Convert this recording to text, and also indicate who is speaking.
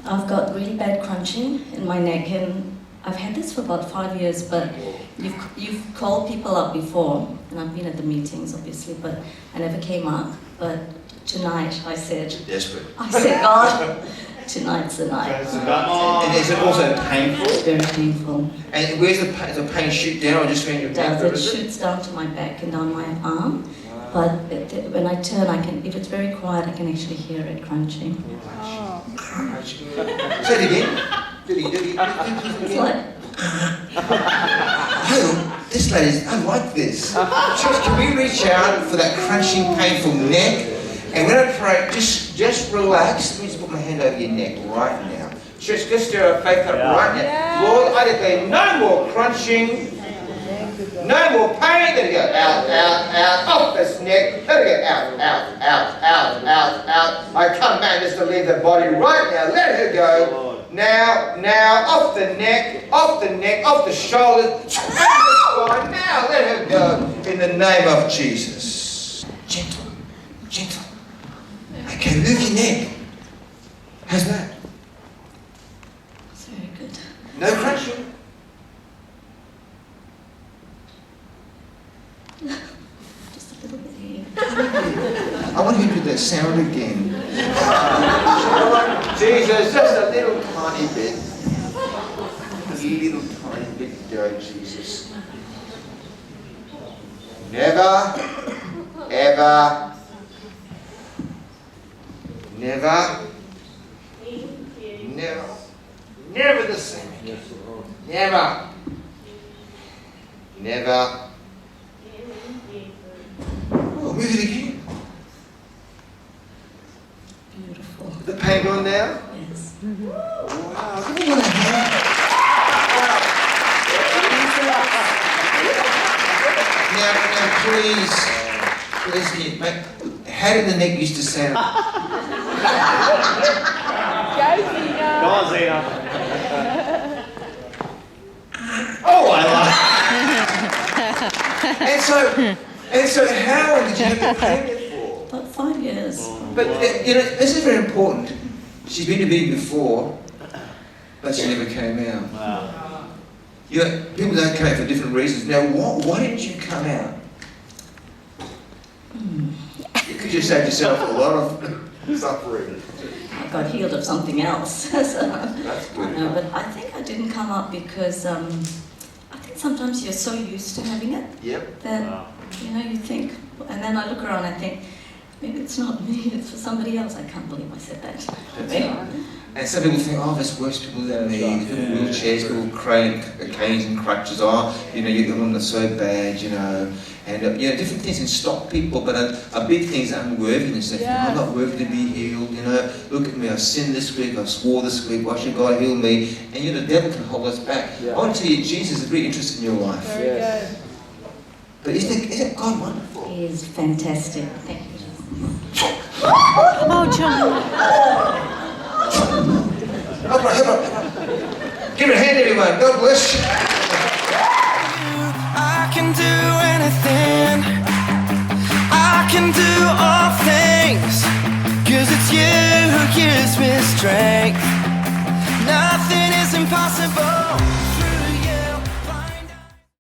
Speaker 1: I've got really bad crunching in my neck, and I've had this for about 5 years, but you've called people up before, and I've been at the meetings, obviously, but I never came up. But tonight I said,
Speaker 2: Desperate.
Speaker 1: God, tonight's the night.
Speaker 2: And is it also painful?
Speaker 1: It's very painful.
Speaker 2: And where's the pain? Does the pain shoot down or just when your neck?
Speaker 1: It shoots down to my back and down my arm. But when I turn, if it's very quiet, I can actually hear it crunching.
Speaker 2: Oh. Say it again.
Speaker 1: It's like...
Speaker 2: Oh, this lady's, I like this. Church, can we reach out for that crunching, painful neck? And when I pray, just relax. Let me just put my hand over your neck right now. Church, let's stir our faith up right now. Lord, I declare no more crunching. No more pain. Let it go out, off this neck. Let it go out. I come back just to leave the body right now. Let her go. Now, off the neck, off the shoulders, and the spine. Now, let her go in the name of Jesus. Gentle. Okay, move your neck. How's that?
Speaker 1: It's very good.
Speaker 2: No crunching.
Speaker 1: Just a little bit here.
Speaker 2: I want you to do that sound again. Jesus, just a little tiny bit. A little tiny bit go, Jesus. Never the same. Never. Oh, move it again.
Speaker 1: Beautiful.
Speaker 2: The pain gone now?
Speaker 1: Yes.
Speaker 2: Wow, give me one hand. Now, please, mate, how did the neck used to sound?
Speaker 3: Go on, Zena.
Speaker 2: Oh, I like it. And so how long did you have the pain for?
Speaker 1: About 5 years.
Speaker 2: But, this is very important. She's been to meeting before, but she never came out.
Speaker 3: Wow.
Speaker 2: People don't come out for different reasons. Now, why didn't you come out? You could just save yourself a lot of suffering.
Speaker 1: I got healed of something else.
Speaker 2: That's good.
Speaker 1: No, but I think I didn't come up because I think sometimes you're so used to having it that you think, and then I look around and I think, maybe it's not me, it's for somebody else. I can't believe I said that.
Speaker 2: And some people think, there's worse people than me. People in wheelchairs, people canes and crutches. You're not so bad, And different things can stop people, but a big thing is unworthiness. They think, I'm not worthy to be healed, Look at me, I've sinned this week, I've swore this week, why should God heal me? And the devil can hold us back. I want to tell you, Jesus is very interested in your life.
Speaker 3: Very good.
Speaker 2: But isn't God wonderful?
Speaker 1: He is fantastic. Thank you.
Speaker 4: Oh, John.
Speaker 2: Help her. Give her a hand, everyone. God bless you.
Speaker 5: I can do anything. I can do all things. 'Cause it's you who gives me strength.